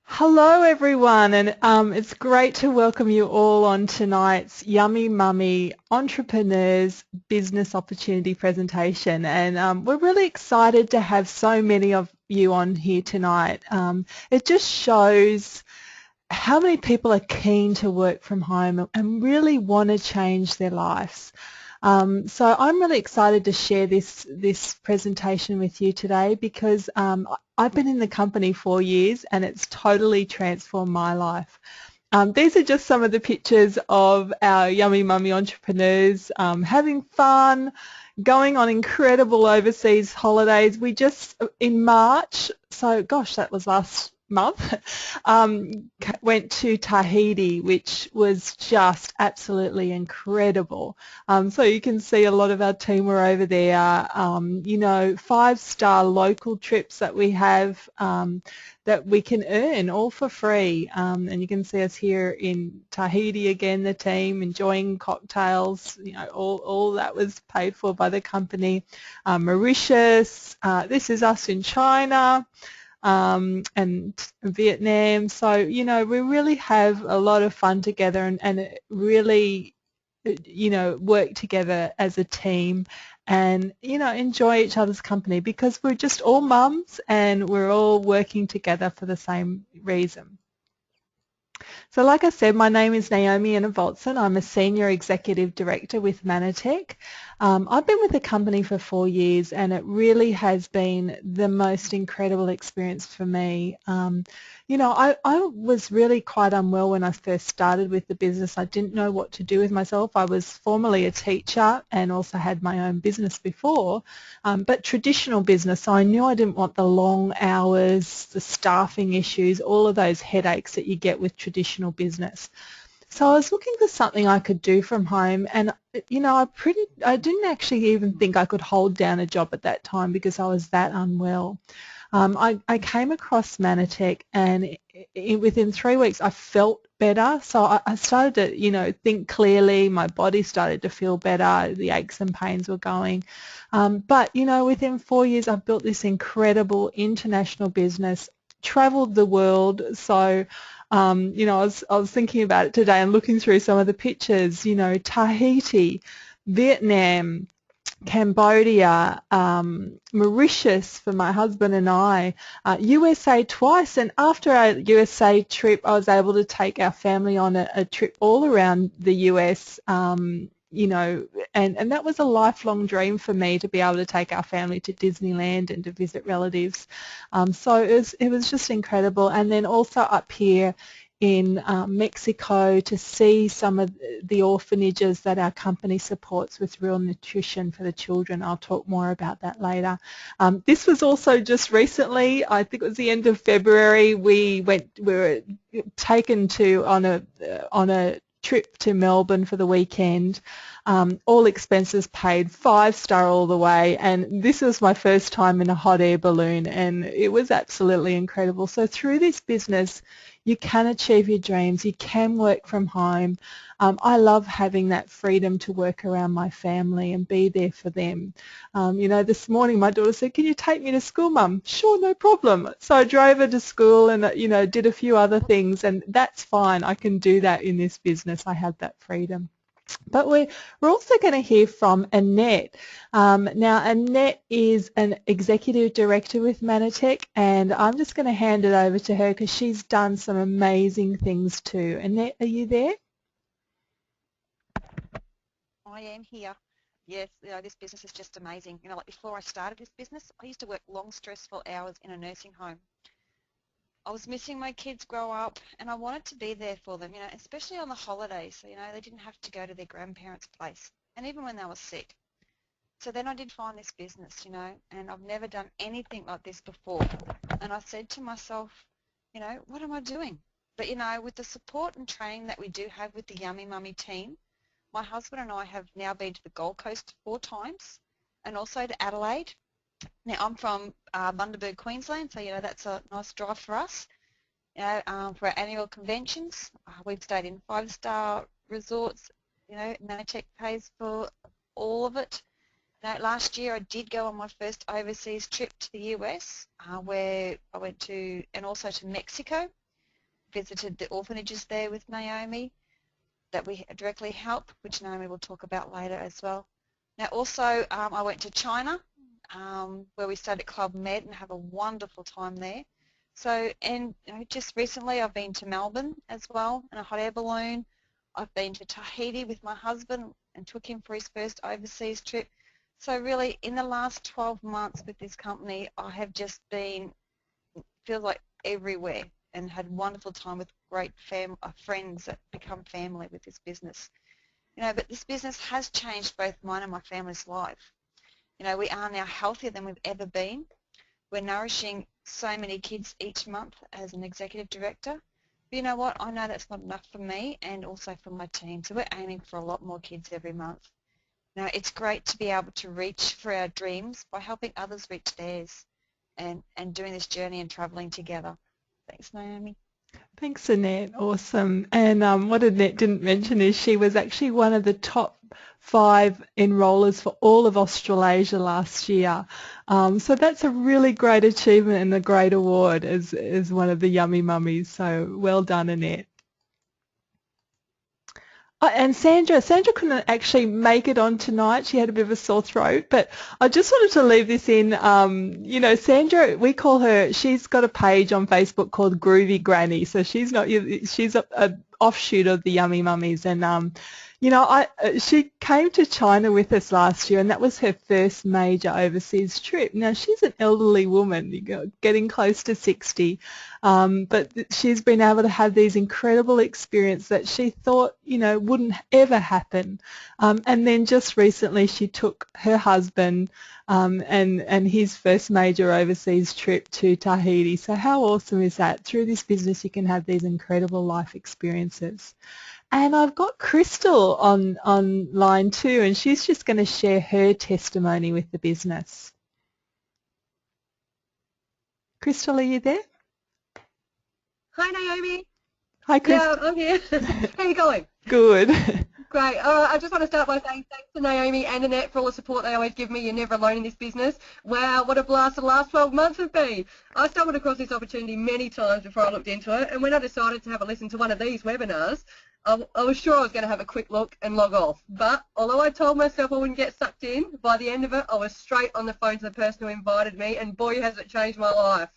Hello everyone, and it's great to welcome you all on tonight's Yummy Mummy Entrepreneurs Business Opportunity presentation. And we're really excited to have so many of you on here tonight. It just shows how many people are keen to work from home and really want to change their lives. So I'm really excited to share this presentation with you today because I've been in the company 4 years and it's totally transformed my life. These are just some of the pictures of our Yummy Mummy entrepreneurs having fun, going on incredible overseas holidays. We just, in March, so gosh, that was last month, went to Tahiti, which was just absolutely incredible. So you can see a lot of our team were over there. You know, 5-star local trips that we have that we can earn all for free. And you can see us here in Tahiti again, the team enjoying cocktails. You know, all that was paid for by the company. Mauritius, this is us in China. And Vietnam. So, you know, we really have a lot of fun together and really, you know, work together as a team and, you know, enjoy each other's company because we're just all mums and we're all working together for the same reason. So like I said, my name is Naomi Innovoltson. I'm a Senior Executive Director with Manatech. I've been with the company for 4 years and it really has been the most incredible experience for me. You know, I was really quite unwell when I first started with the business. I didn't know what to do with myself. I was formerly a teacher and also had my own business before, but traditional business. So I knew I didn't want the long hours, the staffing issues, all of those headaches that you get with traditional business. So I was looking for something I could do from home and you know I didn't actually even think I could hold down a job at that time because I was that unwell. I came across Manatech and within 3 weeks I felt better. So I started to, you know, think clearly. My body started to feel better. The aches and pains were going. But, you know, within 4 years I've built this incredible international business, traveled the world. So, you know, I was thinking about it today and looking through some of the pictures, you know, Tahiti, Vietnam, Cambodia, Mauritius for my husband and I, USA twice, and after our USA trip I was able to take our family on a trip all around the US, you know, and that was a lifelong dream for me to be able to take our family to Disneyland and to visit relatives. So it was just incredible. And then also up here in Mexico to see some of the orphanages that our company supports with real nutrition for the children. I'll talk more about that later. This was also just recently, I think it was the end of February, we were taken to on a trip to Melbourne for the weekend, all expenses paid, 5-star all the way, and this was my first time in a hot air balloon and it was absolutely incredible. So through this business you can achieve your dreams, you can work from home. I love having that freedom to work around my family and be there for them. You know, this morning my daughter said, "Can you take me to school, Mum?" Sure, no problem. So I drove her to school and, you know, did a few other things, and that's fine. I can do that in this business. I have that freedom. But we're also going to hear from Annette. Now, Annette is an executive director with Manatech, and I'm just going to hand it over to her because she's done some amazing things too. Annette, are you there? I am here. Yes, this business is just amazing. Like before I started this business, I used to work long, stressful hours in a nursing home. I was missing my kids grow up and I wanted to be there for them, especially on the holidays. So, they didn't have to go to their grandparents' place and even when they were sick. So then I did find this business, and I've never done anything like this before. And I said to myself, what am I doing? But, with the support and training that we do have with the Yummy Mummy team, my husband and I have now been to the Gold Coast 4 times and also to Adelaide. Now, I'm from Bundaberg, Queensland, so, that's a nice drive for us. For our annual conventions, we've stayed in 5-star resorts. Manatech pays for all of it. Last year I did go on my first overseas trip to the US, where I went to, and also to Mexico. visited the orphanages there with Naomi that we directly help, which Naomi will talk about later as well. Now also I went to China where we stayed at Club Med and have a wonderful time there. So, and just recently I've been to Melbourne as well in a hot air balloon. I've been to Tahiti with my husband and took him for his first overseas trip. So really in the last 12 months with this company I have just been, feels like everywhere, and had wonderful time with great friends that become family with this business. But this business has changed both mine and my family's life. We are now healthier than we've ever been. We're nourishing so many kids each month as an executive director. But you know what? I know that's not enough for me and also for my team. So we're aiming for a lot more kids every month. Now, it's great to be able to reach for our dreams by helping others reach theirs and doing this journey and travelling together. Thanks, Naomi. Thanks, Annette. Awesome. And what Annette didn't mention is she was actually one of the top 5 enrollers for all of Australasia last year. So that's a really great achievement and a great award as one of the Yummy Mummies. So well done, Annette. And Sandra couldn't actually make it on tonight. She had a bit of a sore throat, but I just wanted to leave this in. Sandra, we call her, she's got a page on Facebook called Groovy Granny. So she's a offshoot of the Yummy Mummies. And, she came to China with us last year, and that was her first major overseas trip. Now, she's an elderly woman, getting close to 60, but she's been able to have these incredible experiences that she thought, wouldn't ever happen. And then just recently she took her husband and his first major overseas trip to Tahiti. So how awesome is that? Through this business you can have these incredible life experiences. And I've got Crystal on line too, and she's just going to share her testimony with the business. Crystal, are you there? Hi, Naomi. Hi, Crystal. Yeah, I'm here. How are you going? Good. Great. I just want to start by saying thanks to Naomi and Annette for all the support they always give me. You're never alone in this business. Wow, what a blast the last 12 months have been. I stumbled across this opportunity many times before I looked into it, and when I decided to have a listen to one of these webinars, I was sure I was going to have a quick look and log off. But although I told myself I wouldn't get sucked in, by the end of it, I was straight on the phone to the person who invited me, and boy, has it changed my life.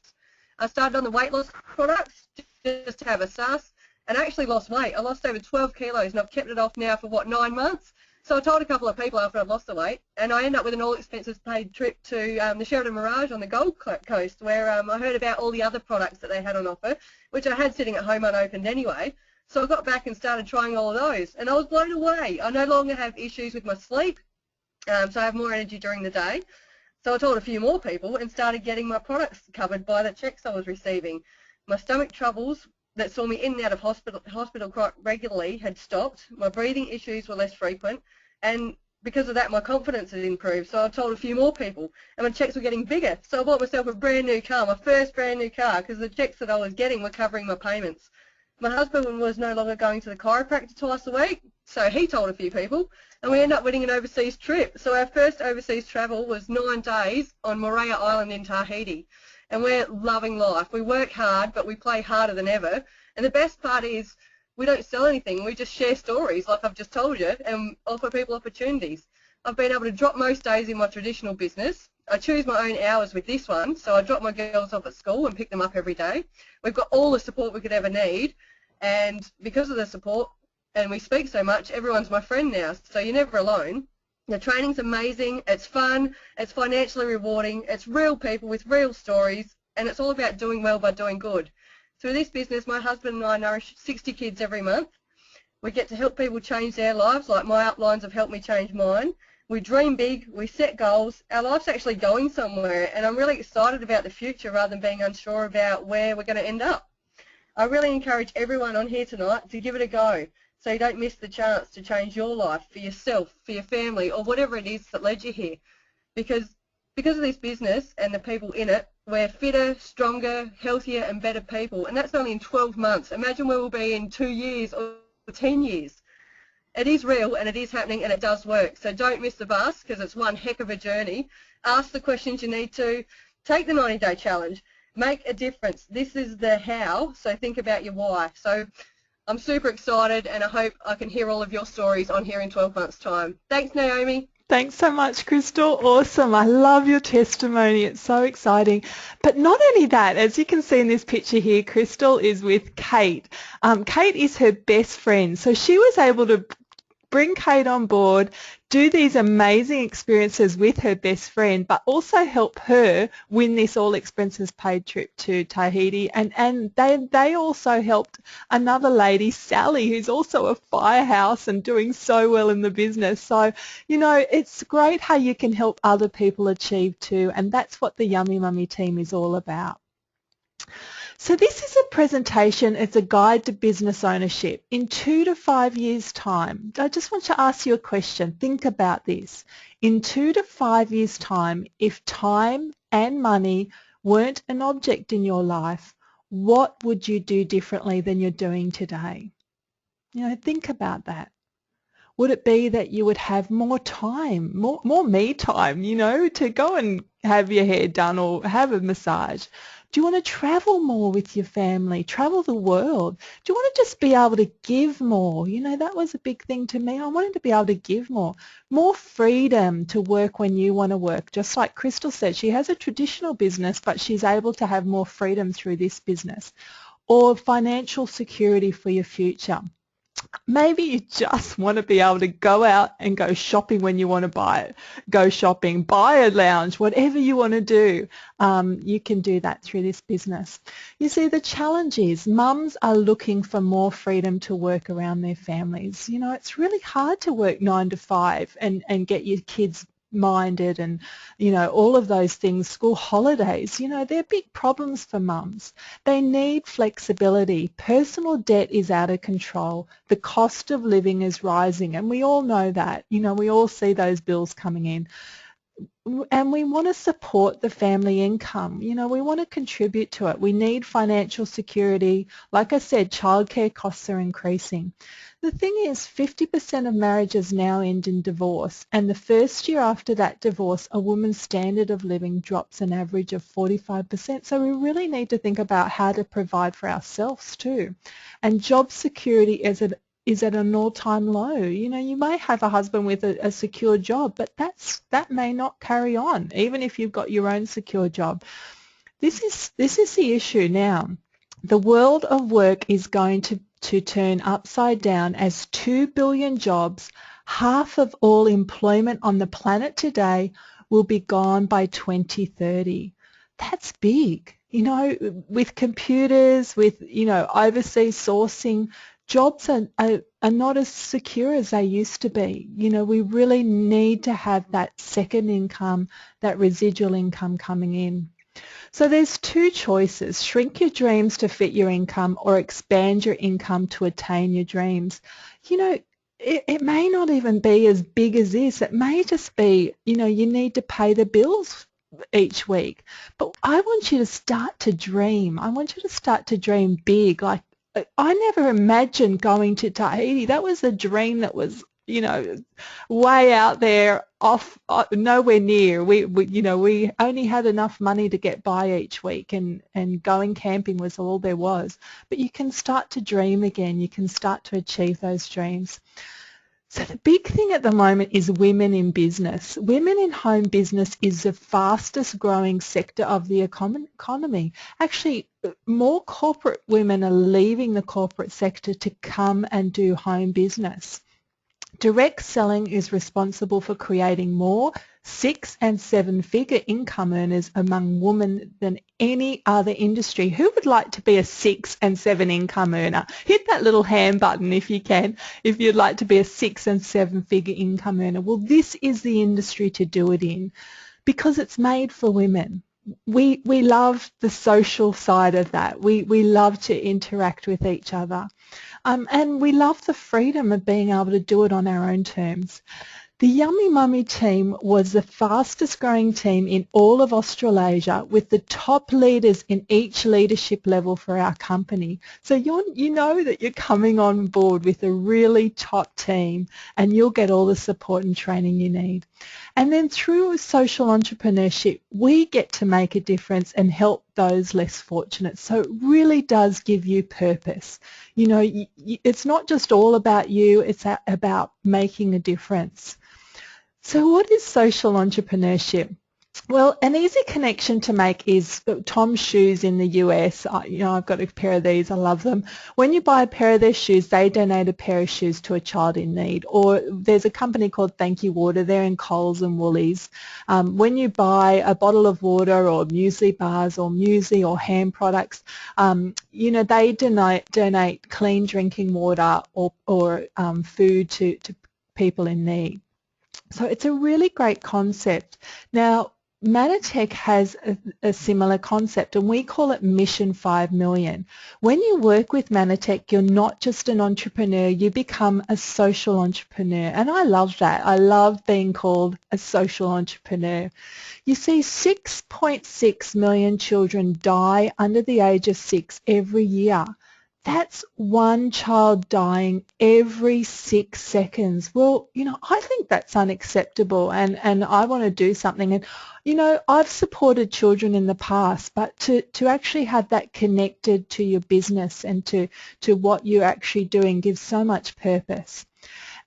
I started on the weight loss products just to have a suss, and I actually lost weight. I lost over 12 kilos, and I've kept it off now for, 9 months? So I told a couple of people after I'd lost the weight, and I ended up with an all-expenses paid trip to the Sheraton Mirage on the Gold Coast, where I heard about all the other products that they had on offer, which I had sitting at home unopened anyway. So I got back and started trying all of those, and I was blown away. I no longer have issues with my sleep, so I have more energy during the day. So I told a few more people and started getting my products covered by the checks I was receiving. My stomach troubles that saw me in and out of hospital quite regularly had stopped. My breathing issues were less frequent, and because of that, my confidence had improved. So I told a few more people, and my checks were getting bigger. So I bought myself a brand new car, my first brand new car, because the checks that I was getting were covering my payments. My husband was no longer going to the chiropractor twice a week, so he told a few people, and we ended up winning an overseas trip. So our first overseas travel was 9 days on Moorea Island in Tahiti, and we're loving life. We work hard, but we play harder than ever, and the best part is we don't sell anything. We just share stories like I've just told you and offer people opportunities. I've been able to drop most days in my traditional business. I choose my own hours with this one, so I drop my girls off at school and pick them up every day. We've got all the support we could ever need, and because of the support, and we speak so much, everyone's my friend now, so you're never alone. The training's amazing, it's fun, it's financially rewarding, it's real people with real stories, and it's all about doing well by doing good. Through this business, my husband and I nourish 60 kids every month. We get to help people change their lives, like my uplines have helped me change mine. We dream big, we set goals, our life's actually going somewhere, and I'm really excited about the future rather than being unsure about where we're going to end up. I really encourage everyone on here tonight to give it a go so you don't miss the chance to change your life for yourself, for your family, or whatever it is that led you here. Because of this business and the people in it, we're fitter, stronger, healthier and better people, and that's only in 12 months. Imagine where we'll be in 2 years or 10 years. It is real and it is happening and it does work. So don't miss the bus because it's one heck of a journey. Ask the questions you need to. Take the 90-day challenge. make a difference. This is the how, so think about your why. So I'm super excited, and I hope I can hear all of your stories on here in 12 months' time. Thanks, Naomi. Thanks so much, Crystal. Awesome. I love your testimony. It's so exciting. But not only that, as you can see in this picture here, Crystal is with Kate. Kate is her best friend. So she was able to bring Kate on board, do these amazing experiences with her best friend, but also help her win this all expenses paid trip to Tahiti. And they also helped another lady, Sally, who's also a firehouse and doing so well in the business. So, you know, it's great how you can help other people achieve too, and that's what the Yummy Mummy team is all about. So this is a presentation, it's a guide to business ownership. In 2 to 5 years' time, I just want to ask you a question. Think about this. In 2 to 5 years' time, if time and money weren't an object in your life, what would you do differently than you're doing today? You know, think about that. Would it be that you would have more time, more me time, you know, to go and have your hair done or have a massage? Do you want to travel more with your family, travel the world? Do you want to just be able to give more? You know, that was a big thing to me. I wanted to be able to give more freedom to work when you want to work. Just like Crystal said, she has a traditional business, but she's able to have more freedom through this business. Or financial security for your future. Maybe you just want to be able to go out and go shopping when you want to buy it. Go shopping, buy a lounge, whatever you want to do, you can do that through this business. You see, the challenge is mums are looking for more freedom to work around their families. You know, it's really hard to work 9 to 5 and get your kids minded and, you know, all of those things, school holidays, you know, they're big problems for mums. They need flexibility. Personal debt is out of control. The cost of living is rising, and we all know that. You know, we all see those bills coming in. And we want to support the family income. You know, we want to contribute to it. We need financial security. Like I said, childcare costs are increasing. The thing is, 50% of marriages now end in divorce, and the first year after that divorce, a woman's standard of living drops an average of 45%. So we really need to think about how to provide for ourselves too. And job security is at an all-time low. You know, you may have a husband with a secure job, but that may not carry on, even if you've got your own secure job. This is the issue now. The world of work is going to turn upside down as 2 billion jobs, half of all employment on the planet today, will be gone by 2030. That's big. You know, with computers, with, you know, overseas sourcing, jobs are not as secure as they used to be. You know, we really need to have that second income, that residual income coming in. So there's two choices: shrink your dreams to fit your income or expand your income to attain your dreams. You know, it may not even be as big as this. It may just be, you know, you need to pay the bills each week. But I want you to start to dream. I want you to start to dream big. Like, I never imagined going to Tahiti. That was a dream that was, you know, way out there, off, nowhere near. You know, we only had enough money to get by each week, and going camping was all there was. But you can start to dream again. You can start to achieve those dreams. So the big thing at the moment is women in business. Women in home business is the fastest growing sector of the economy. Actually, more corporate women are leaving the corporate sector to come and do home business. Direct selling is responsible for creating more 6- and 7-figure income earners among women than any other industry. Who would like to be a 6 and 7 income earner? Hit that little hand button if you can, if you'd like to be a 6 and 7-figure income earner. Well, this is the industry to do it in, because it's made for women. We love the social side of that. We love to interact with each other. And we love the freedom of being able to do it on our own terms. The Yummy Mummy team was the fastest growing team in all of Australasia, with the top leaders in each leadership level for our company. So you know that you're coming on board with a really top team, and you'll get all the support and training you need. And then through social entrepreneurship, we get to make a difference and help those less fortunate. So it really does give you purpose. You know, it's not just all about you, it's about making a difference. So what is social entrepreneurship? Well, an easy connection to make is Tom's shoes in the US. You know, I've got a pair of these. I love them. When you buy a pair of their shoes, they donate a pair of shoes to a child in need. Or there's a company called Thank You Water. They're in Coles and Woolies. When you buy a bottle of water or muesli bars or muesli or ham products, you know, they donate clean drinking water or food to people in need. So it's a really great concept. Now, Mannatech has a similar concept, and we call it Mission 5 Million. When you work with Mannatech, you're not just an entrepreneur, you become a social entrepreneur. And I love that. I love being called a social entrepreneur. You see, 6.6 million children die under the age of 6 every year. That's one child dying every 6 seconds. Well, you know, I think that's unacceptable, and I want to do something. And, you know, I've supported children in the past, but to actually have that connected to your business and to what you're actually doing gives so much purpose.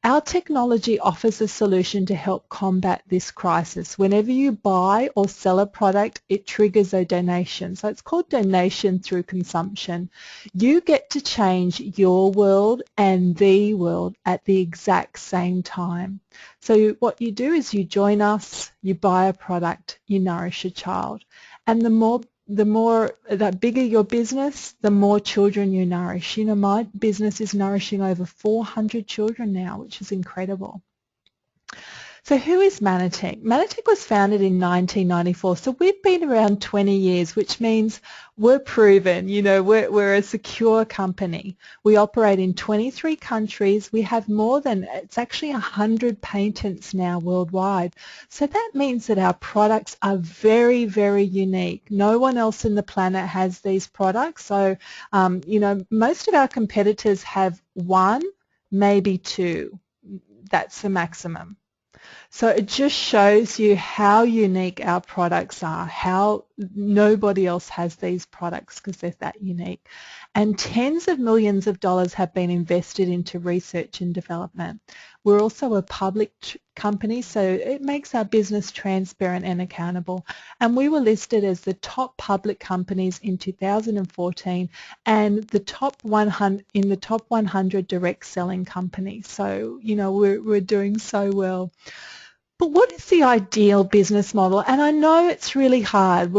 Our technology offers a solution to help combat this crisis. Whenever you buy or sell a product, it triggers a donation. So it's called donation through consumption. You get to change your world and the world at the exact same time. So what you do is you join us, you buy a product, you nourish a child. And the bigger your business, the more children you nourish. You know, my business is nourishing over 400 children now, which is incredible. So who is Mannatech? Mannatech was founded in 1994, so we've been around 20 years, which means we're proven. You know, we're a secure company. We operate in 23 countries. We have more than, it's actually 100 patents now worldwide. So that means that our products are very, very unique. No one else in the planet has these products. So, you know, most of our competitors have one, maybe two. That's the maximum. So it just shows you how unique our products are, how nobody else has these products because they're that unique. And tens of millions of dollars have been invested into research and development. We're also a public company, so it makes our business transparent and accountable. And we were listed as the top public companies in 2014 and the top 100 in the top 100 direct selling companies. So, you know, we're doing so well. But what is the ideal business model? And I know it's really hard.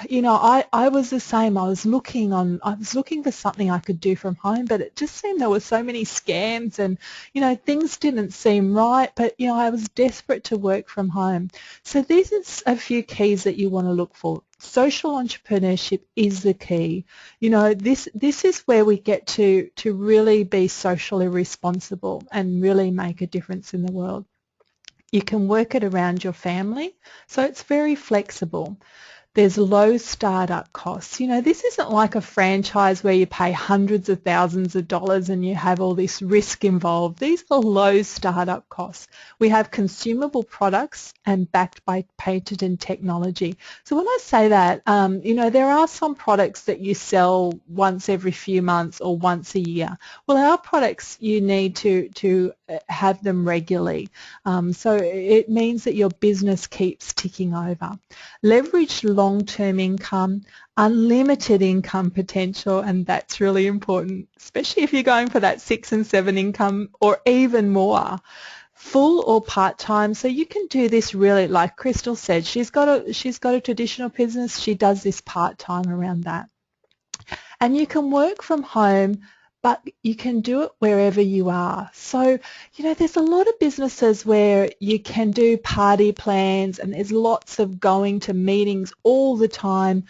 You know, I was the same. I was looking for something I could do from home, but it just seemed there were so many scams and, you know, things didn't seem right. But, you know, I was desperate to work from home. So these are a few keys that you want to look for. Social entrepreneurship is the key. You know, this is where we get to really be socially responsible and really make a difference in the world. You can work it around your family, so it's very flexible. There's low startup costs. You know, this isn't like a franchise where you pay hundreds of thousands of dollars and you have all this risk involved. These are low startup costs. We have consumable products and backed by patented technology. So when I say that, you know, there are some products that you sell once every few months or once a year. Well, our products, you need to have them regularly. So it means that your business keeps ticking over. Leverage long-term income, unlimited income potential, and that's really important, especially if you're going for that 6 and 7 income or even more. Full or part-time, so you can do this really, like Crystal said, she's got a traditional business, she does this part-time around that. And you can work from home, but you can do it wherever you are. So, you know, there's a lot of businesses where you can do party plans and there's lots of going to meetings all the time.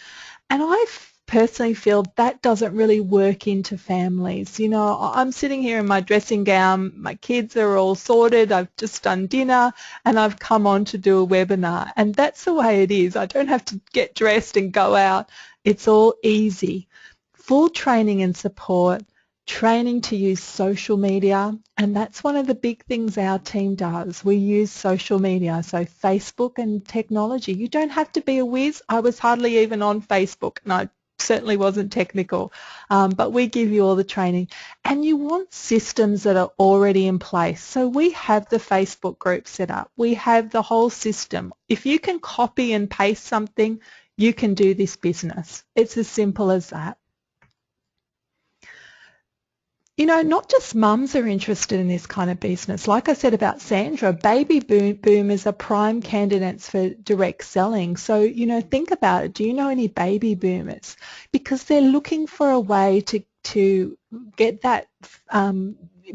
And I personally feel that doesn't really work into families. You know, I'm sitting here in my dressing gown, my kids are all sorted, I've just done dinner and I've come on to do a webinar. And that's the way it is. I don't have to get dressed and go out. It's all easy. Full training and support, training to use social media, and that's one of the big things our team does. We use social media, so Facebook and technology. You don't have to be a whiz. I was hardly even on Facebook, and I certainly wasn't technical, but we give you all the training. And you want systems that are already in place. So we have the Facebook group set up. We have the whole system. If you can copy and paste something, you can do this business. It's as simple as that. You know, not just mums are interested in this kind of business. Like I said about Sandra, baby boomers are prime candidates for direct selling. So, you know, think about it. Do you know any baby boomers? Because they're looking for a way to get that,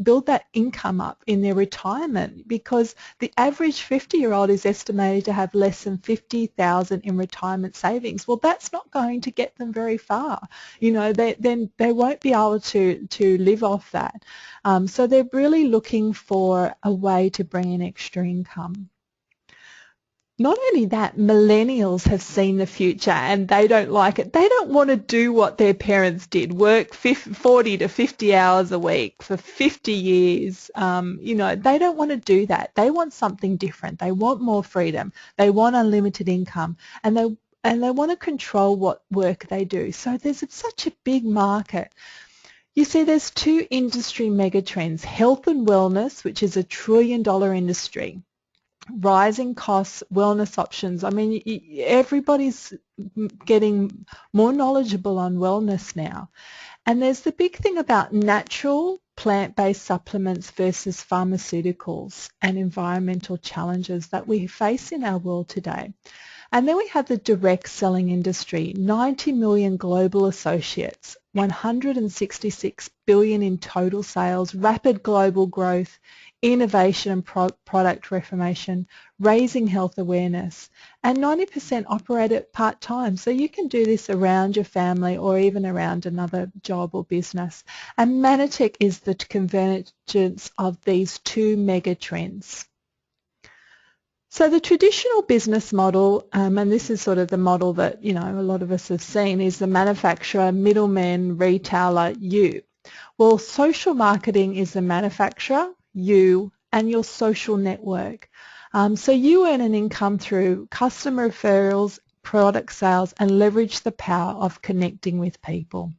build that income up in their retirement, because the average 50-year-old is estimated to have less than 50,000 in retirement savings. Well, that's not going to get them very far. You know, then they won't be able to live off that. So they're really looking for a way to bring in extra income. Not only that, millennials have seen the future and they don't like it. They don't want to do what their parents did, work 40 to 50 hours a week for 50 years. You know, they don't want to do that. They want something different. They want more freedom. They want unlimited income, and they want to control what work they do. So there's such a big market. You see, there's two industry megatrends: health and wellness, which is $1 trillion industry. Rising costs, wellness options. I mean, everybody's getting more knowledgeable on wellness now. And there's the big thing about natural plant-based supplements versus pharmaceuticals and environmental challenges that we face in our world today. And then we have the direct selling industry, 90 million global associates, 166 billion in total sales, rapid global growth, innovation and product reformation, raising health awareness, and 90% operate at part-time. So you can do this around your family or even around another job or business. And Mannatech is the convergence of these two mega trends. So the traditional business model, and this is sort of the model that, you know, a lot of us have seen, is the manufacturer, middleman, retailer, you. Well, social marketing is the manufacturer, you, and your social network. So you earn an income through customer referrals, product sales, and leverage the power of connecting with people.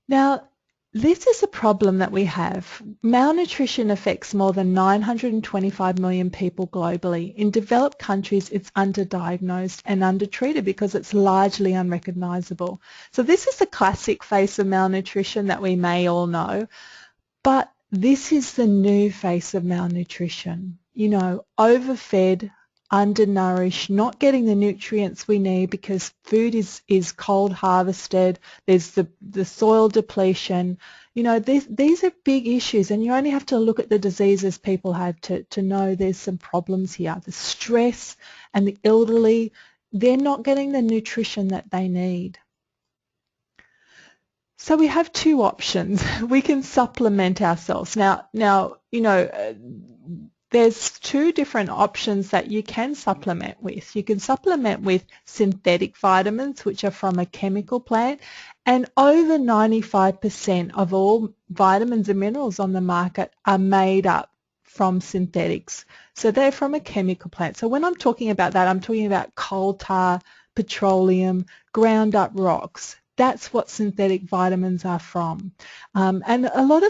Now, this is a problem that we have. Malnutrition affects more than 925 million people globally. In developed countries, it's underdiagnosed and undertreated because it's largely unrecognizable. So this is the classic face of malnutrition that we may all know, but this is the new face of malnutrition. You know, overfed, undernourished, not getting the nutrients we need because food is cold harvested, there's the soil depletion. You know, these are big issues, and you only have to look at the diseases people have to know there's some problems here. The stress and the elderly, they're not getting the nutrition that they need. So we have two options. We can supplement ourselves. Now, you know, there's two different options that you can supplement with. You can supplement with synthetic vitamins, which are from a chemical plant, and over 95% of all vitamins and minerals on the market are made up from synthetics. So they're from a chemical plant. So when I'm talking about that, I'm talking about coal tar, petroleum, ground up rocks. That's what synthetic vitamins are from. And a lot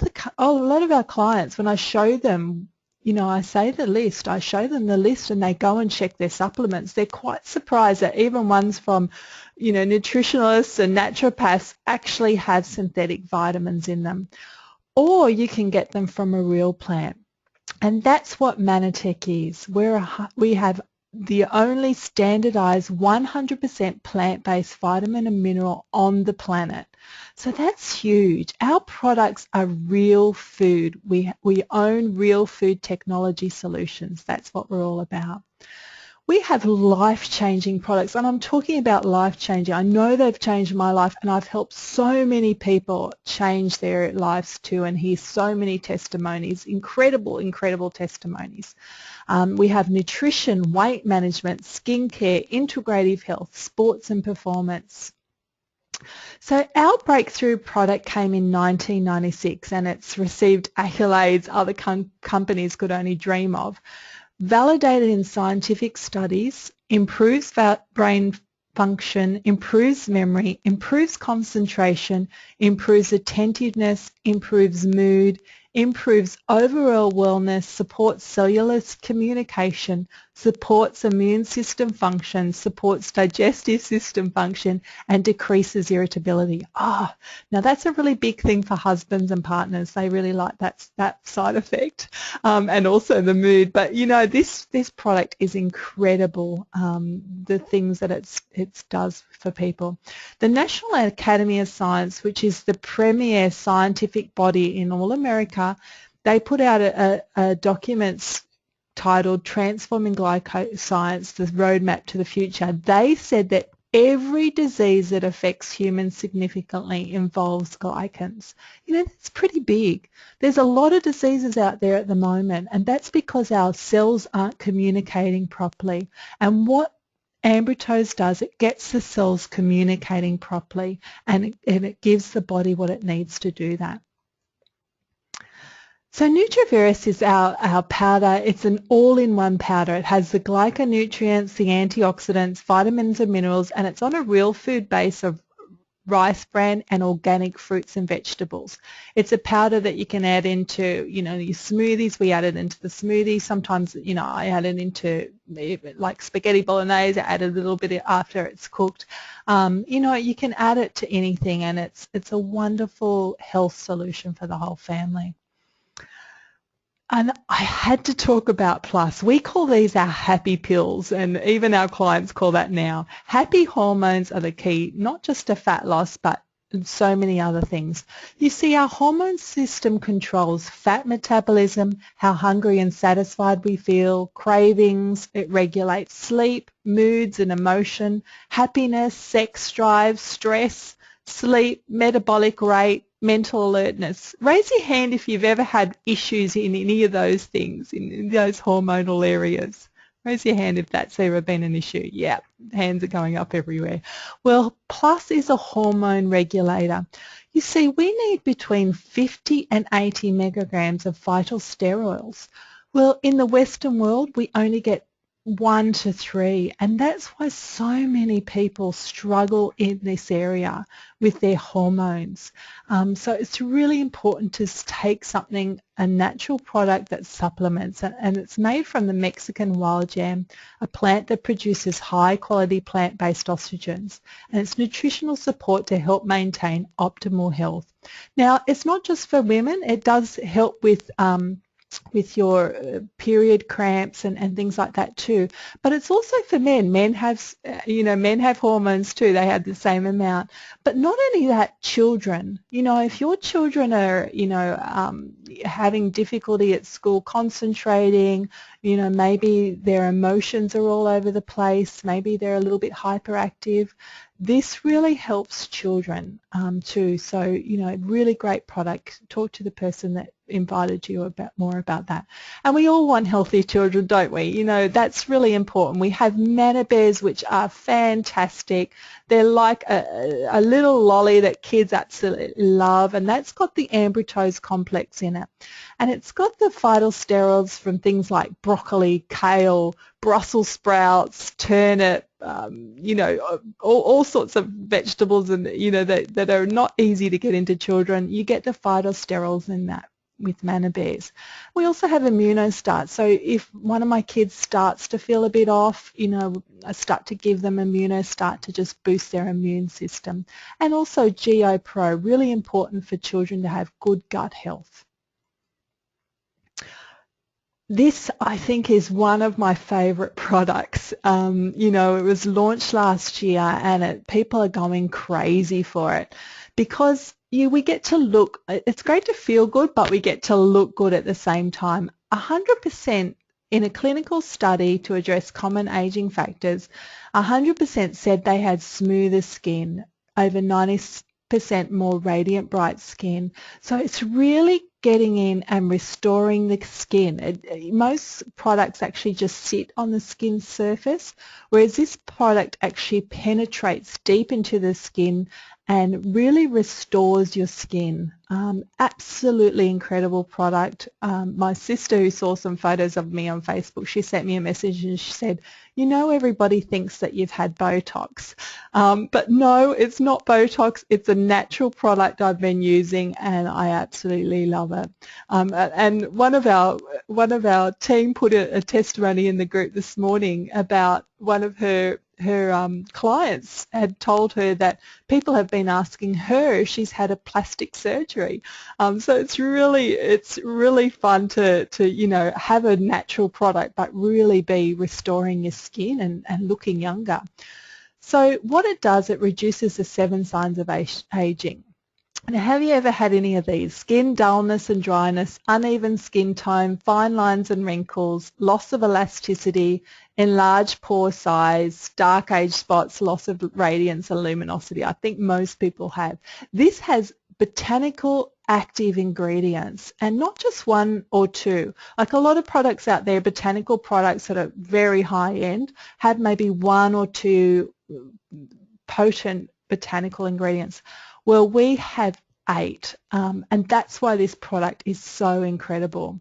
of our clients, when I show them, you know, I show them the list and they go and check their supplements. They're quite surprised that even ones from, you know, nutritionalists and naturopaths actually have synthetic vitamins in them. Or you can get them from a real plant. And that's what Mannatech is. We have the only standardized 100% plant-based vitamin and mineral on the planet. So that's huge. Our products are real food. We own real food technology solutions. That's what we're all about. We have life-changing products, and I'm talking about life-changing. I know they've changed my life, and I've helped so many people change their lives too, and hear so many testimonies, incredible testimonies. We have nutrition, weight management, skincare, integrative health, sports and performance. So our breakthrough product came in 1996 and it's received accolades other companies could only dream of. Validated in scientific studies, improves brain function, improves memory, improves concentration, improves attentiveness, improves mood, improves overall wellness, supports cellular communication, supports immune system function, supports digestive system function, and decreases irritability. Now that's a really big thing for husbands and partners. They really like that side effect, and also the mood. But you know, this product is incredible. The things that it does for people. The National Academy of Science, which is the premier scientific body in all America, they put out a documents titled Transforming Glycoscience, the Roadmap to the Future. They said that every disease that affects humans significantly involves glycans. You know, that's pretty big. There's a lot of diseases out there at the moment, and that's because our cells aren't communicating properly. And what Ambritose does, it gets the cells communicating properly, and it gives the body what it needs to do that. So Nutrivirus is our powder. It's an all-in-one powder. It has the glyconutrients, the antioxidants, vitamins and minerals, and it's on a real food base of rice bran and organic fruits and vegetables. It's a powder that you can add into, you know, your smoothies. We add it into the smoothie. Sometimes, you know, I add it into like spaghetti bolognese. I add a little bit after it's cooked. You know, you can add it to anything, and it's a wonderful health solution for the whole family. And I had to talk about Plus. We call these our happy pills, and even our clients call that now. Happy hormones are the key, not just to fat loss, but so many other things. You see, our hormone system controls fat metabolism, how hungry and satisfied we feel, cravings. It regulates sleep, moods and emotion, happiness, sex drive, stress, sleep, metabolic rate, mental alertness. Raise your hand if you've ever had issues in any of those things, in those hormonal areas. Raise your hand if that's ever been an issue. Yeah, hands are going up everywhere. Well, Plus is a hormone regulator. You see, we need between 50 and 80 micrograms of phytosterols. Well, in the Western world, we only get 1 to 3, and that's why so many people struggle in this area with their hormones. So it's really important to take something, a natural product that supplements, and it's made from the Mexican wild yam, a plant that produces high quality plant-based estrogens, and it's nutritional support to help maintain optimal health. Now, it's not just for women, it does help with your period cramps and things like that too. But it's also for men. Men have, men have hormones too. They have the same amount. But not only that, children. You know, if your children are, having difficulty at school concentrating, you know, maybe their emotions are all over the place, maybe they're a little bit hyperactive, this really helps children too. So, you know, really great product. Talk to the person that invited you more about that. And we all want healthy children, don't we? You know, that's really important. We have Manabears, which are fantastic. They're like a little lolly that kids absolutely love, and that's got the Ambritose complex in it. And it's got the phytosterols from things like broccoli, kale, Brussels sprouts, turnip, all sorts of vegetables, and that are not easy to get into children. You get the phytosterols in that with Manabears. We also have Immunostart. So if one of my kids starts to feel a bit off, I start to give them Immunostart to just boost their immune system. And also Geo Pro, really important for children to have good gut health. This, I think, is one of my favourite products. It was launched last year, and people are going crazy for it because we get to look, it's great to feel good, but we get to look good at the same time. 100% in a clinical study to address common aging factors, 100% said they had smoother skin, over 90% more radiant, bright skin. So it's really getting in and restoring the skin. Most products actually just sit on the skin surface, whereas this product actually penetrates deep into the skin and really restores your skin. Absolutely incredible product. My sister, who saw some photos of me on Facebook, she sent me a message and she said, you know, everybody thinks that you've had Botox, but no, it's not Botox. It's a natural product I've been using and I absolutely love it. And one of our team put a testimony in the group this morning about one of her clients had told her that people have been asking her if she's had a plastic surgery. So it's really fun to you know, have a natural product but really be restoring your skin and looking younger. So what it does, it reduces the 7 signs of aging. Now, have you ever had any of these? Skin dullness and dryness, uneven skin tone, fine lines and wrinkles, loss of elasticity, enlarged pore size, dark age spots, loss of radiance and luminosity. I think most people have. This has botanical active ingredients and not just one or two. Like a lot of products out there, botanical products that are very high end, have maybe 1 or 2 potent botanical ingredients. Well, we have 8, and that's why this product is so incredible.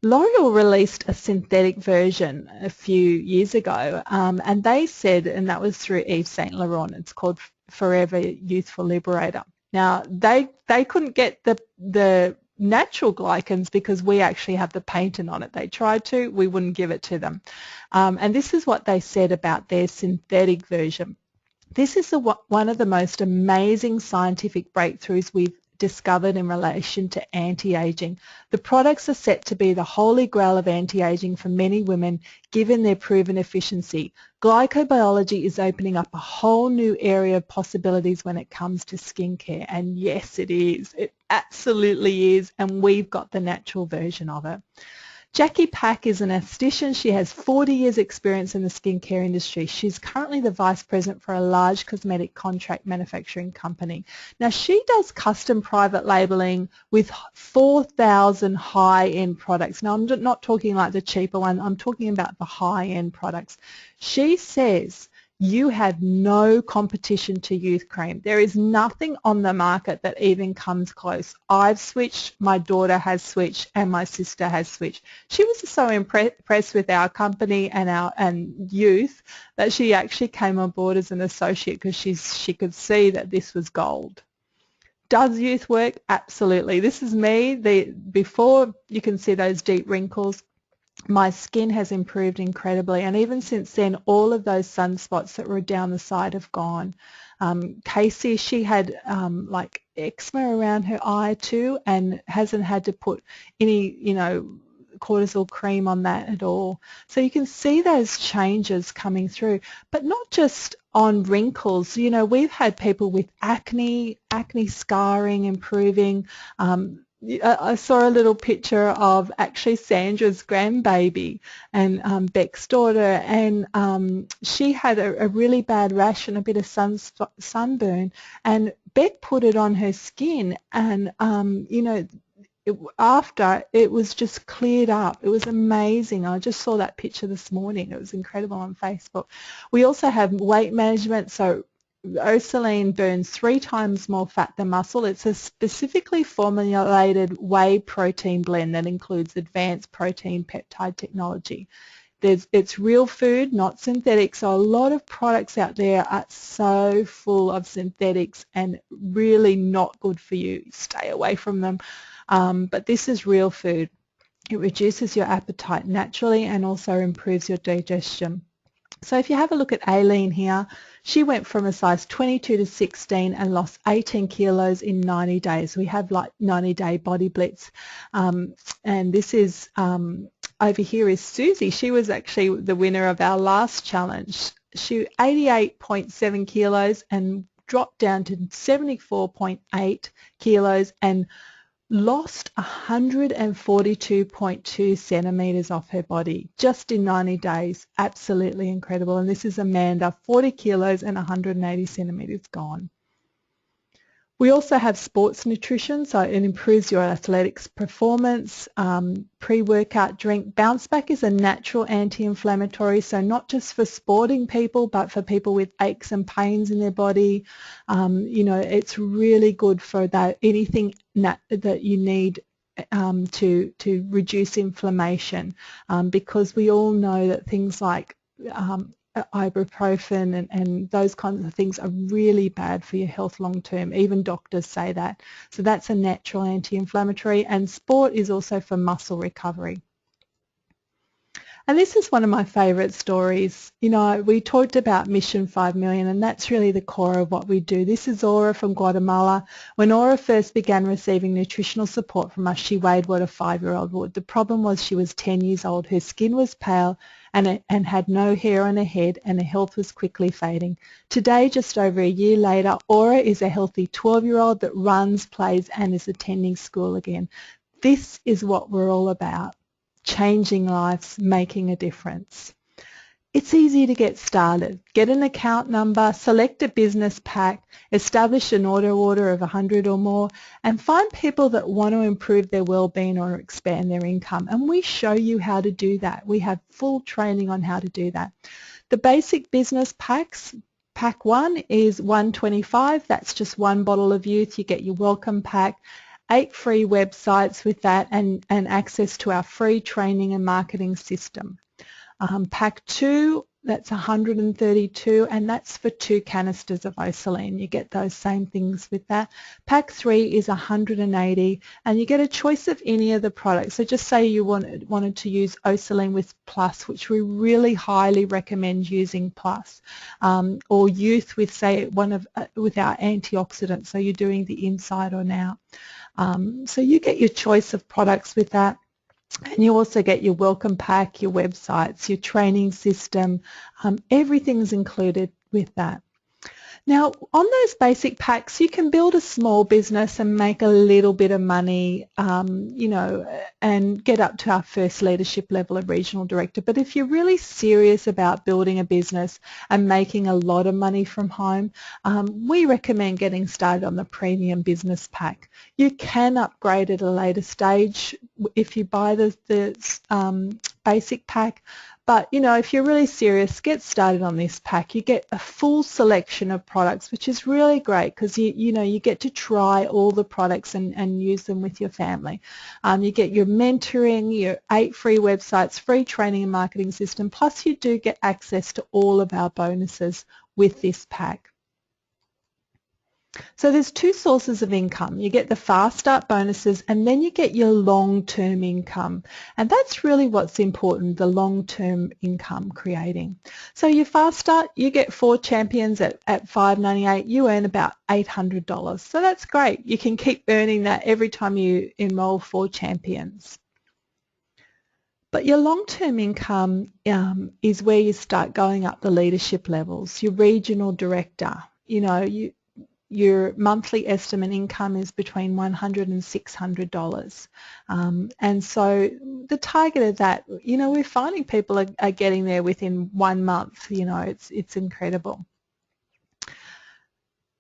L'Oreal released a synthetic version a few years ago, and they said, and that was through Yves Saint Laurent, it's called Forever Youthful Liberator. Now, they couldn't get the natural glycans because we actually have the patent on it. They tried to, we wouldn't give it to them. And this is what they said about their synthetic version. This is one of the most amazing scientific breakthroughs we've discovered in relation to anti-aging. The products are set to be the holy grail of anti-aging for many women given their proven efficiency. Glycobiology is opening up a whole new area of possibilities when it comes to skincare, and yes, it is. It absolutely is, and we've got the natural version of it. Jackie Pack is an esthetician. She has 40 years experience in the skincare industry. She's currently the vice president for a large cosmetic contract manufacturing company. Now, she does custom private labeling with 4,000 high-end products. Now, I'm not talking like the cheaper one. I'm talking about the high-end products. She says you have no competition to Youth Cream. There is nothing on the market that even comes close. I've switched, my daughter has switched, and my sister has switched. She was so impressed with our company and Youth that she actually came on board as an associate because she could see that this was gold. Does Youth work? Absolutely. This is me. Before you can see those deep wrinkles, my skin has improved incredibly, and even since then all of those sunspots that were down the side have gone. Casey, she had like eczema around her eye too and hasn't had to put any, you know, cortisol cream on that at all. So you can see those changes coming through, but not just on wrinkles. You know, we've had people with acne scarring improving. I saw a little picture of actually Sandra's grandbaby and Beck's daughter, and she had a really bad rash and a bit of sunburn, and Beck put it on her skin, and you know, after it was just cleared up. It was amazing. I just saw that picture this morning. It was incredible on Facebook. We also have weight management. So Ursuline burns 3 times more fat than muscle. It's a specifically formulated whey protein blend that includes advanced protein peptide technology. It's real food, not synthetic. So a lot of products out there are so full of synthetics and really not good for you. Stay away from them. But this is real food. It reduces your appetite naturally and also improves your digestion. So if you have a look at Aileen here, she went from a size 22 to 16 and lost 18 kilos in 90 days. We have like 90-day body blitz. And this is, over here is Susie. She was actually the winner of our last challenge. She 88.7 kilos and dropped down to 74.8 kilos and lost 142.2 centimeters off her body just in 90 days. Absolutely incredible. And this is Amanda, 40 kilos and 180 centimeters gone. We also have sports nutrition, so it improves your athletics performance. Pre-workout drink. Bounce Back is a natural anti-inflammatory, so not just for sporting people, but for people with aches and pains in their body. It's really good for that, anything that you need to reduce inflammation, because we all know that things like ibuprofen and those kinds of things are really bad for your health long term. Even doctors say that. So that's a natural anti-inflammatory, and sport is also for muscle recovery. And this is one of my favourite stories. We talked about Mission 5 Million, and that's really the core of what we do. This is Aura from Guatemala. When Aura first began receiving nutritional support from us, she weighed what a 5-year-old would. The problem was she was 10 years old, her skin was pale and had no hair on her head, and her health was quickly fading. Today, just over a year later, Aura is a healthy 12-year-old that runs, plays and is attending school again. This is what we're all about. Changing lives, making a difference. It's easy to get started. Get an account number, select a business pack, establish an order of 100 or more, and find people that want to improve their well-being or expand their income. And we show you how to do that. We have full training on how to do that. The basic business packs, pack 1 is $125. That's just one bottle of youth. You get your welcome pack, 8 free websites with that, and access to our free training and marketing system. Pack 2, that's $132, and that's for 2 canisters of Osaline. You get those same things with that. Pack 3 is $180, and you get a choice of any of the products. So just say you wanted to use Osaline with Plus, which we really highly recommend using Plus, or Youth with, say, with our antioxidants, so you're doing the inside or out. So you get your choice of products with that, and you also get your welcome pack, your websites, your training system. Everything's included with that. Now, on those basic packs, you can build a small business and make a little bit of money, and get up to our first leadership level of regional director. But if you're really serious about building a business and making a lot of money from home, we recommend getting started on the premium business pack. You can upgrade at a later stage if you buy the basic pack. But, if you're really serious, get started on this pack. You get a full selection of products, which is really great because, you get to try all the products and use them with your family. You get your mentoring, your 8 free websites, free training and marketing system, plus you do get access to all of our bonuses with this pack. So there's 2 sources of income. You get the fast start bonuses, and then you get your long-term income. And that's really what's important, the long-term income creating. So your fast start, you get 4 champions at $5.98. You earn about $800. So that's great. You can keep earning that every time you enroll 4 champions. But your long-term income is where you start going up the leadership levels. Your regional director, your monthly estimate income is between $100 and $600. And so the target of that, we're finding people are getting there within 1 month. It's incredible.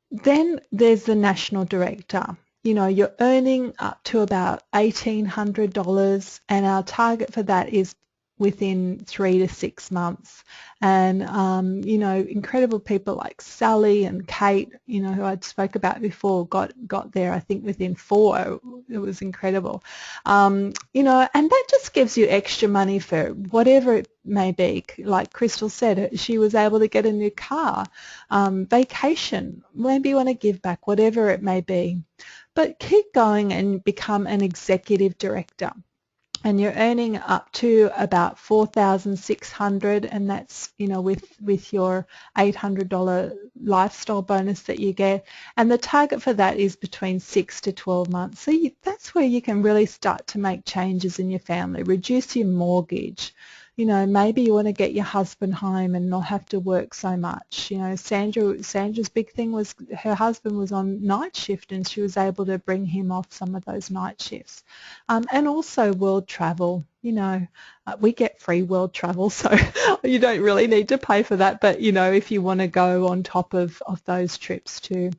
Then there's the national director. You're earning up to about $1,800, and our target for that is within 3 to 6 months. And incredible people like Sally and Kate, who I spoke about before, got there I think within 4. It was incredible. And that just gives you extra money for whatever it may be. Like Crystal said, she was able to get a new car, vacation, maybe you want to give back, whatever it may be. But keep going and become an executive director. And you're earning up to about $4,600, and that's with your $800 lifestyle bonus that you get. And the target for that is between 6 to 12 months. So that's where you can really start to make changes in your family, reduce your mortgage. Maybe you want to get your husband home and not have to work so much. Sandra's big thing was her husband was on night shift, and she was able to bring him off some of those night shifts. And also world travel. You know, we get free world travel, so you don't really need to pay for that, but you know, if you want to go on top of those trips too.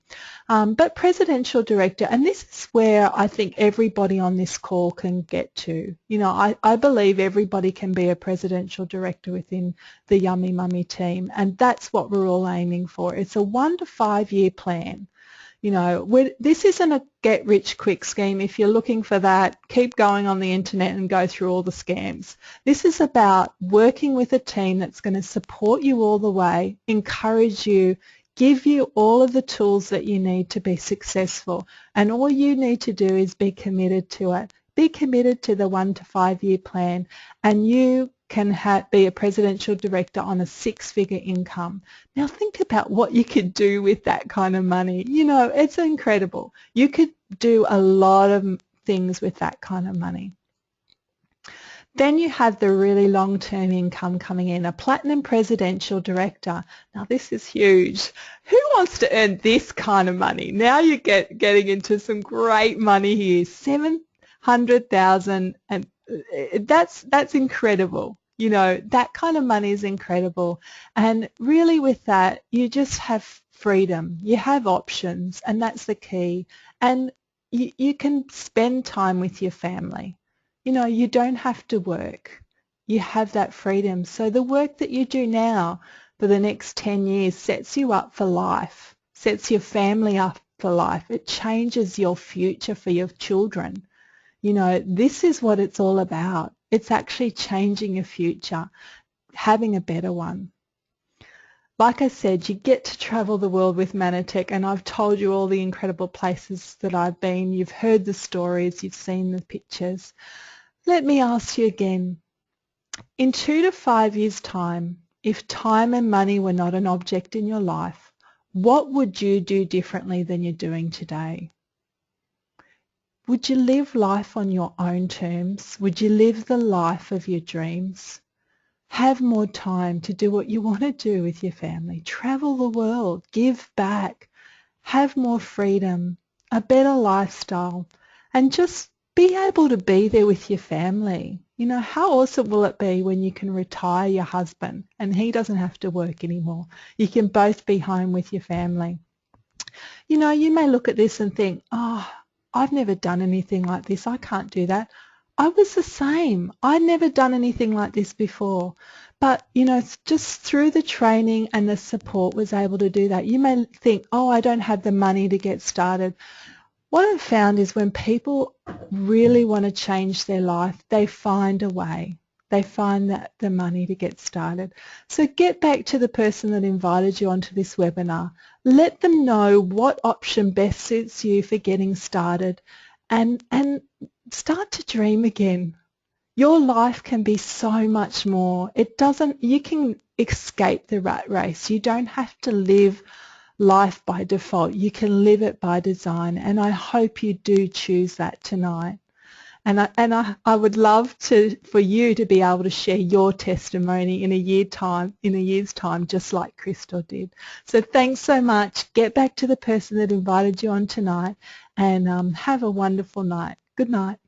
But presidential director, and this is where I think everybody on this call can get to. You know, I believe everybody can be a presidential director within the Yummy Mummy team, and that's what we're all aiming for. It's a 1 to 5 year plan. You know, this isn't a get-rich-quick scheme. If you're looking for that, keep going on the internet and go through all the scams. This is about working with a team that's going to support you all the way, encourage you, give you all of the tools that you need to be successful. And all you need to do is be committed to it. Be committed to the 1 to 5 year plan, and you can be a presidential director on a 6-figure income. Now think about what you could do with that kind of money. You know, it's incredible. You could do a lot of things with that kind of money. Then you have the really long-term income coming in, a platinum presidential director. Now this is huge. Who wants to earn this kind of money? Now you're getting into some great money here. $700,000, and that's incredible. You know, that kind of money is incredible. And really with that, you just have freedom. You have options, and that's the key. And you can spend time with your family. You know, you don't have to work. You have that freedom. So the work that you do now for the next 10 years sets you up for life, sets your family up for life. It changes your future for your children. You know, this is what it's all about. It's actually changing your future, having a better one. Like I said, you get to travel the world with Manatech, and I've told you all the incredible places that I've been. You've heard the stories, you've seen the pictures. Let me ask you again, in 2 to 5 years' time, if time and money were not an object in your life, what would you do differently than you're doing today? Would you live life on your own terms? Would you live the life of your dreams? Have more time to do what you want to do with your family. Travel the world, give back, have more freedom, a better lifestyle, and just be able to be there with your family. You know, how awesome will it be when you can retire your husband and he doesn't have to work anymore? You can both be home with your family. You know, you may look at this and think, oh, I've never done anything like this. I can't do that. I was the same. I'd never done anything like this before. But, you know, it's just through the training and the support was able to do that. You may think, oh, I don't have the money to get started. What I've found is when people really want to change their life, they find a way. They find the money to get started. So get back to the person that invited you onto this webinar. Let them know what option best suits you for getting started, and start to dream again. Your life can be so much more. You can escape the rat race. You don't have to live life by default. You can live it by design, and I hope you do choose that tonight. And I would love for you to be able to share your testimony in a year's time, just like Crystal did. So thanks so much. Get back to the person that invited you on tonight, and have a wonderful night. Good night.